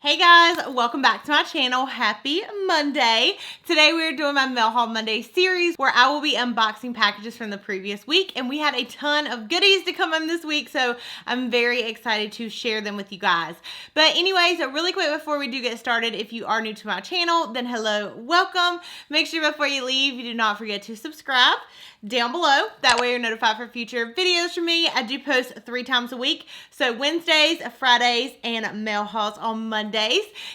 Hey guys, welcome back to my channel. Happy Monday. Today we are doing my Mail Haul Monday series where I will be unboxing packages from the previous week, and we had a ton of goodies to come in this week, so I'm very excited to share them with you guys. But anyways, really quick before we do get started, if you are new to my channel, then hello, welcome. Make sure before you leave, you do not forget to subscribe down below. That way you're notified for future videos from me. I do post 3 times a week, so Wednesdays, Fridays, and mail hauls on Mondays.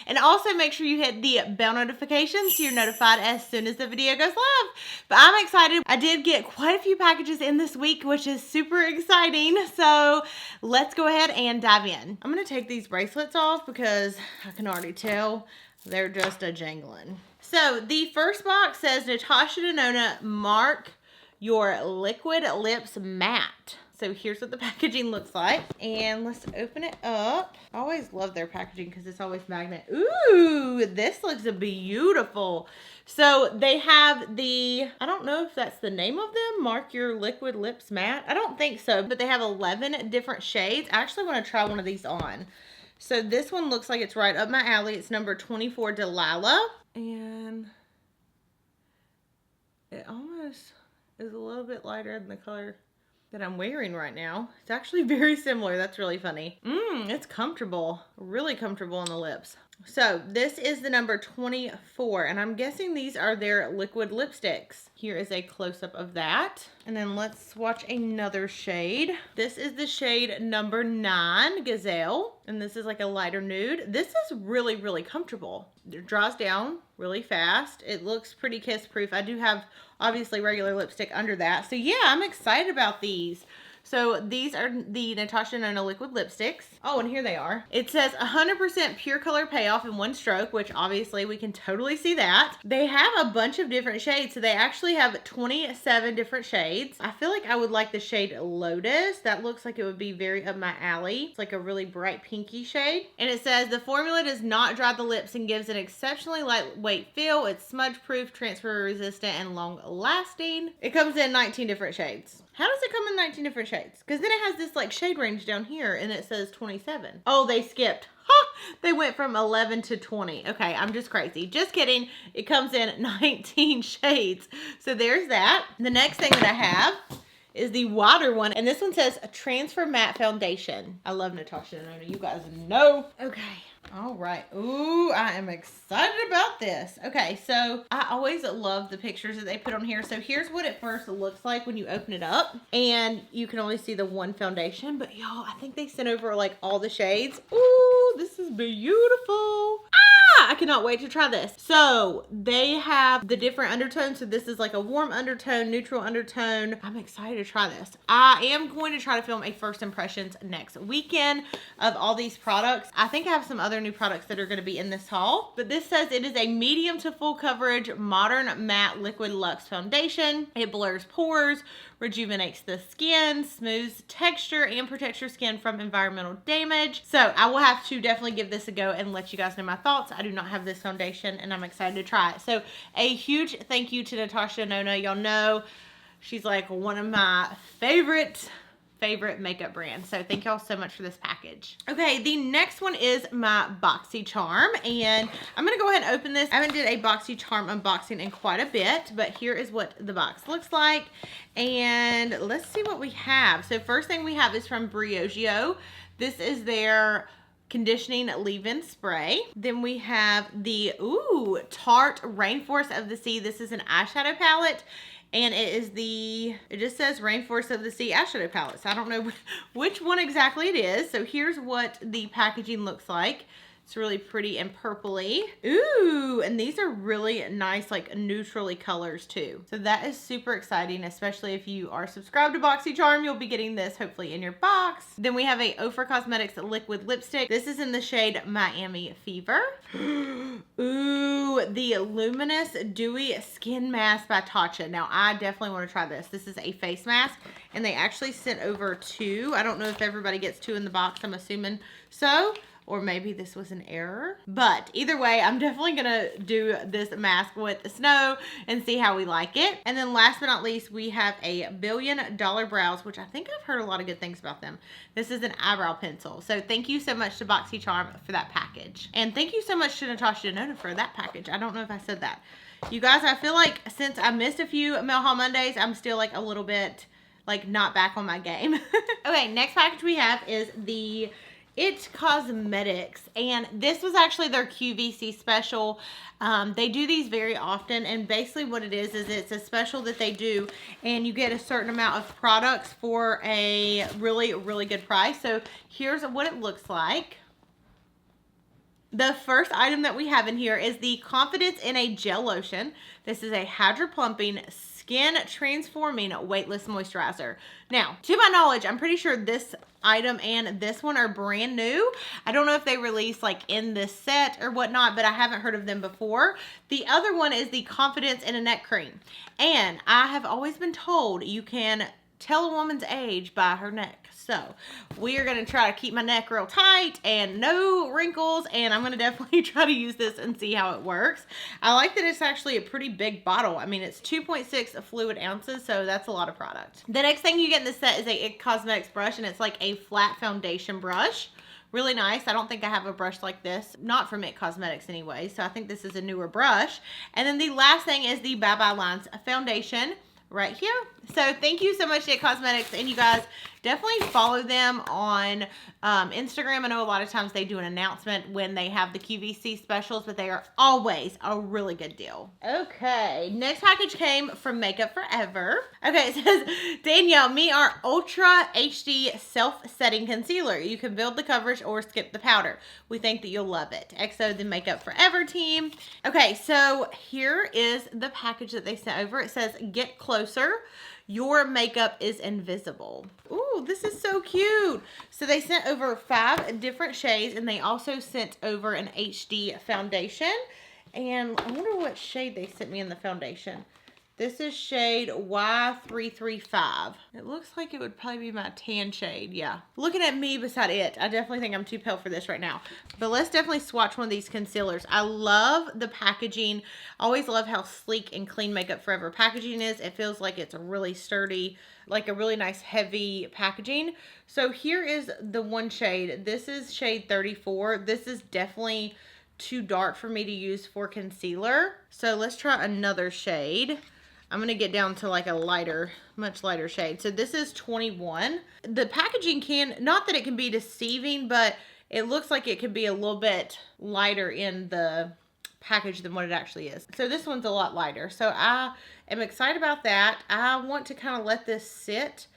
And also make sure you hit the bell notification so you're notified as soon as the video goes live. But I'm excited. I did get quite a few packages in this week, which is super exciting. So let's go ahead and dive in. I'm going to take these bracelets off because I can already tell they're just a jangling. So the first box says Natasha Denona Mark Your Liquid Lips Matte. So here's what the packaging looks like. And let's open it up. I always love their packaging because it's always magnet. Ooh, this looks beautiful. So they have the, I don't know if that's the name of them, Mark Your Liquid Lips Matte. I don't think so, but they have 11 different shades. I actually want to try one of these on. So this one looks like it's right up my alley. It's number 24 Delilah. And it almost is a little bit lighter than the color that I'm wearing right now. It's actually very similar. That's really funny. It's comfortable. Really comfortable on the lips. So this is the number 24, and I'm guessing these are their liquid lipsticks. Here is a close-up of that. And then let's swatch another shade. This is the shade number 9, Gazelle. And this is like a lighter nude. This is really, really comfortable. It dries down really fast. It looks pretty kiss-proof. I do have obviously regular lipstick under that. So yeah, I'm excited about these. So these are the Natasha Denona liquid lipsticks. Oh, and here they are. It says 100% pure color payoff in one stroke, which obviously we can totally see that. They have a bunch of different shades. So they actually have 27 different shades. I feel like I would like the shade Lotus. That looks like it would be very up my alley. It's like a really bright pinky shade. And it says the formula does not dry the lips and gives an exceptionally lightweight feel. It's smudge proof, transfer resistant, and long lasting. It comes in 19 different shades. How does it come in 19 different shades? Because then it has this like shade range down here and it says 27. Oh, they skipped. Ha! They went from 11 to 20. Okay, I'm just crazy. Just kidding. It comes in 19 shades. So there's that. The next thing that I have is the water one. And this one says a Transfer Matte Foundation. I love Natasha Denona. You guys know. Okay. All right. Ooh, I am excited about this. Okay, so I always love the pictures that they put on here. So here's what it first looks like when you open it up. And you can only see the one foundation. But y'all, I think they sent over like all the shades. Ooh, this is beautiful. I cannot wait to try this. So they have the different undertones. So this is like a warm undertone, neutral undertone. I'm excited to try this. I am going to try to film a first impressions next weekend of all these products. I think I have some other new products that are going to be in this haul. But this says it is a medium to full coverage modern matte liquid luxe foundation. It blurs pores, rejuvenates the skin, smooths texture, and protects your skin from environmental damage. So I will have to definitely give this a go and let you guys know my thoughts. I do not have this foundation and I'm excited to try it. So a huge thank you to Natasha Denona. Y'all know she's like one of my favorite makeup brands. So thank y'all so much for this package. Okay, the next one is my BoxyCharm, and I'm gonna go ahead and open this. I haven't did a BoxyCharm unboxing in quite a bit, but here is what the box looks like. And let's see what we have. So first thing we have is from Briogeo. This is their conditioning leave-in spray. Then we have the Tarte Rainforest of the Sea. This is an eyeshadow palette. And it just says Rainforest of the Sea eyeshadow palette. So I don't know which one exactly it is. So here's what the packaging looks like. It's really pretty and purpley. Ooh, and these are really nice, like neutrally colors too. So that is super exciting, especially if you are subscribed to BoxyCharm, you'll be getting this hopefully in your box. Then we have a Ofra Cosmetics liquid lipstick. This is in the shade Miami Fever. Ooh, the Luminous Dewy Skin Mask by Tatcha. Now I definitely want to try this. This is a face mask and they actually sent over 2. I don't know if everybody gets 2 in the box, I'm assuming so. or maybe this was an error. But either way, I'm definitely gonna do this mask with the snow and see how we like it. And then last but not least, we have a $1 Billion Brows, which I think I've heard a lot of good things about them. This is an eyebrow pencil. So thank you so much to BoxyCharm for that package. And thank you so much to Natasha Denona for that package. I don't know if I said that. You guys, I feel like since I missed a few Mail Haul Mondays, I'm still like a little bit like not back on my game. Okay, next package we have is the It Cosmetics, and this was actually their QVC special. They do these very often, and basically what it is it's a special that they do, and you get a certain amount of products for a really, really good price. So here's what it looks like. The first item that we have in here is the Confidence in a Gel Lotion. This is a Hydro Plumping Skin Transforming Weightless Moisturizer. Now, to my knowledge, I'm pretty sure this item and this one are brand new. I don't know if they released like in this set or whatnot, but I haven't heard of them before. The other one is the Confidence in a Neck Cream. And I have always been told you can tell a woman's age by her neck. So we are going to try to keep my neck real tight and no wrinkles, and I'm going to definitely try to use this and see how it works. I like that it's actually a pretty big bottle. I mean, it's 2.6 fluid ounces, so that's a lot of product. The next thing you get in this set is a It Cosmetics brush, and it's like a flat foundation brush. Really nice. I don't think I have a brush like this. Not from It Cosmetics anyway, so I think this is a newer brush. And then the last thing is the Bye Bye Lines foundation right here. So thank you so much to It Cosmetics, and you guys definitely follow them on Instagram. I know a lot of times they do an announcement when they have the QVC specials, but they are always a really good deal. Okay, next package came from Makeup Forever. Okay, it says, Danielle, me our Ultra HD Self-Setting Concealer. You can build the coverage or skip the powder. We think that you'll love it. EXO, the Makeup Forever team. Okay, so here is the package that they sent over. It says, get closer. Your makeup is invisible. Ooh, this is so cute. So they sent over 5 different shades, and they also sent over an HD foundation. And I wonder what shade they sent me in the foundation. This is shade Y335. It looks like it would probably be my tan shade, yeah. Looking at me beside it, I definitely think I'm too pale for this right now. But let's definitely swatch one of these concealers. I love the packaging. I always love how sleek and clean Makeup Forever packaging is. It feels like it's a really sturdy, like a really nice heavy packaging. So here is the one shade. This is shade 34. This is definitely too dark for me to use for concealer. So let's try another shade. I'm going to get down to like a lighter, much lighter shade. So this is 21. The packaging can, not that it can be deceiving, but it looks like it could be a little bit lighter in the package than what it actually is. So this one's a lot lighter. So I am excited about that. I want to kind of let this sit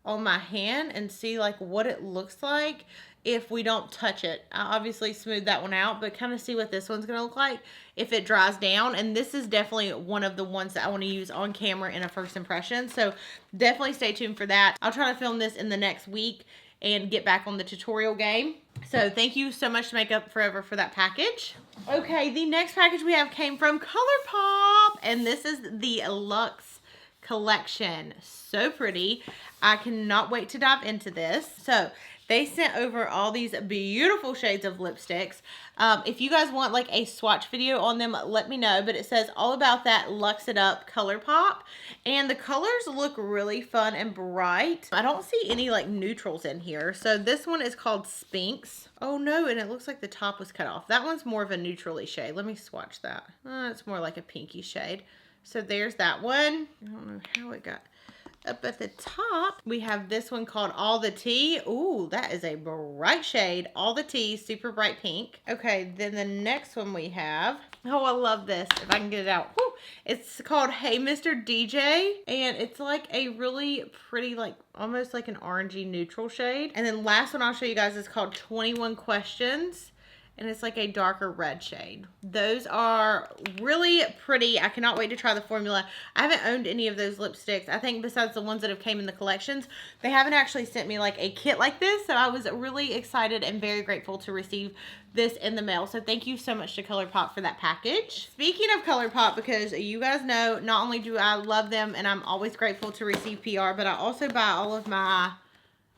on my hand and see like what it looks like if we don't touch it. I obviously smooth that one out, but kind of see what this one's going to look like if it dries down. And this is definitely one of the ones that I want to use on camera in a first impression. So definitely stay tuned for that. I'll try to film this in the next week and get back on the tutorial game. So thank you so much to Makeup Forever for that package. Okay, the next package we have came from ColourPop, and this is the Luxe collection. So pretty. I cannot wait to dive into this. So they sent over all these beautiful shades of lipsticks. If you guys want like a swatch video on them, let me know. But it says all about that Luxe It Up ColourPop. And the colors look really fun and bright. I don't see any like neutrals in here. So this one is called Sphinx. Oh no, and it looks like the top was cut off. That one's more of a neutrally shade. Let me swatch that. It's more like a pinky shade. So there's that one. I don't know how it got up at the top. We have this one called All the Tea. Ooh, that is a bright shade. All the Tea, super bright pink. Okay, then the next one we have, oh, I love this. If I can get it out. Woo. It's called Hey Mr. DJ, and it's like a really pretty, like almost like an orangey neutral shade. And then last one I'll show you guys is called 21 Questions. And it's like a darker red shade. Those are really pretty. I cannot wait to try the formula. I haven't owned any of those lipsticks. I think besides the ones that have came in the collections, they haven't actually sent me like a kit like this. So I was really excited and very grateful to receive this in the mail. So thank you so much to ColourPop for that package. Speaking of ColourPop, because you guys know, not only do I love them and I'm always grateful to receive PR, but I also buy all of my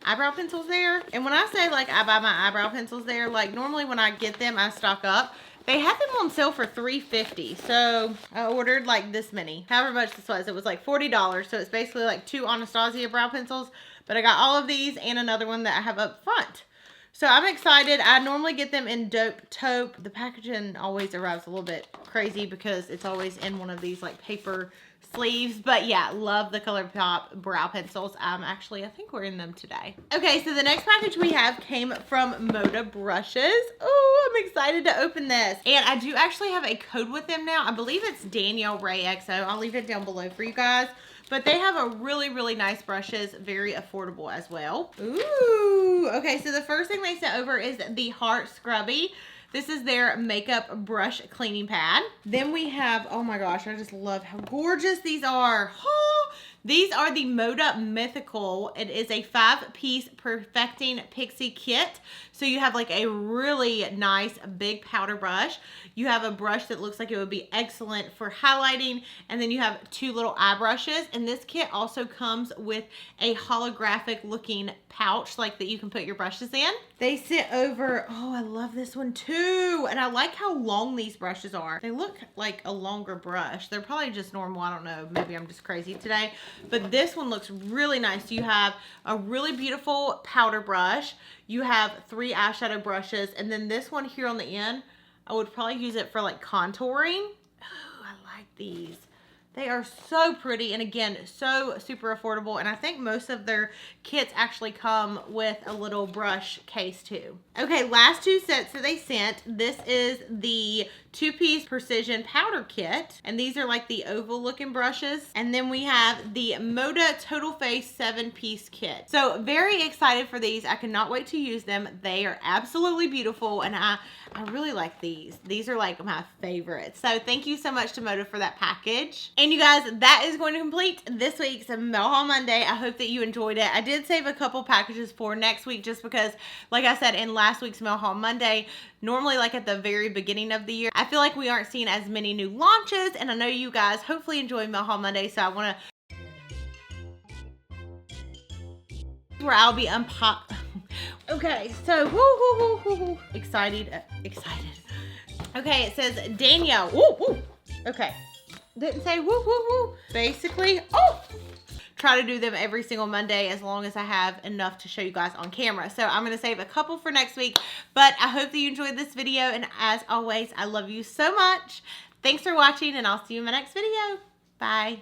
eyebrow pencils there. And when I say like I buy my eyebrow pencils there, like normally when I get them, I stock up. They had them on sale for $3.50. So I ordered like this many, however much this was. It was like $40. So it's basically like 2 Anastasia brow pencils. But I got all of these and another one that I have up front. So I'm excited. I normally get them in Dope Taupe. The packaging always arrives a little bit crazy because it's always in one of these like paper sleeves. But yeah, love the ColourPop brow pencils. I think we're in them today. Okay, so the next package we have came from Moda brushes. Oh, I'm excited to open this. And I do actually have a code with them now. I believe it's Danielle Ray XO. I'll leave it down below for you guys. But they have a really, really nice brushes, very affordable as well. Ooh, okay, so the first thing they sent over is the Heart Scrubby. This is their makeup brush cleaning pad. Then we have, oh my gosh, I just love how gorgeous these are. Oh, these are the Moda Mythical. It is a 5-piece Perfecting Pixie kit. So you have like a really nice big powder brush. You have a brush that looks like it would be excellent for highlighting. And then you have 2 little eye brushes. And this kit also comes with a holographic looking pouch like that you can put your brushes in. They sit over, oh, I love this one too. And I like how long these brushes are. They look like a longer brush. They're probably just normal. I don't know. Maybe I'm just crazy today. But this one looks really nice. You have a really beautiful powder brush. You have 3 eyeshadow brushes. And then this one here on the end, I would probably use it for like contouring. Oh, I like these. They are so pretty, and again, so super affordable. And I think most of their kits actually come with a little brush case too. Okay, last 2 sets that they sent. This is the 2-piece precision powder kit, and these are like the oval looking brushes. And then we have the Moda Total Face 7-piece kit. So very excited for these. I cannot wait to use them. They are absolutely beautiful, and I really like these. These are like my favorites. So thank you so much to Moda for that package. And you guys, that is going to complete this week's Mail Haul Monday. I hope that you enjoyed it. I did save a couple packages for next week just because, like I said, in last week's Mail Haul Monday, normally like at the very beginning of the year, I feel like we aren't seeing as many new launches. And I know you guys hopefully enjoy Mail Haul Monday. So I want to where I'll be okay, so excited. Okay, it says Danielle. Woo, woo. Okay, didn't say woo, woo, woo. Basically, try to do them every single Monday as long as I have enough to show you guys on camera. So I'm going to save a couple for next week, but I hope that you enjoyed this video. And as always, I love you so much. Thanks for watching, and I'll see you in my next video. Bye.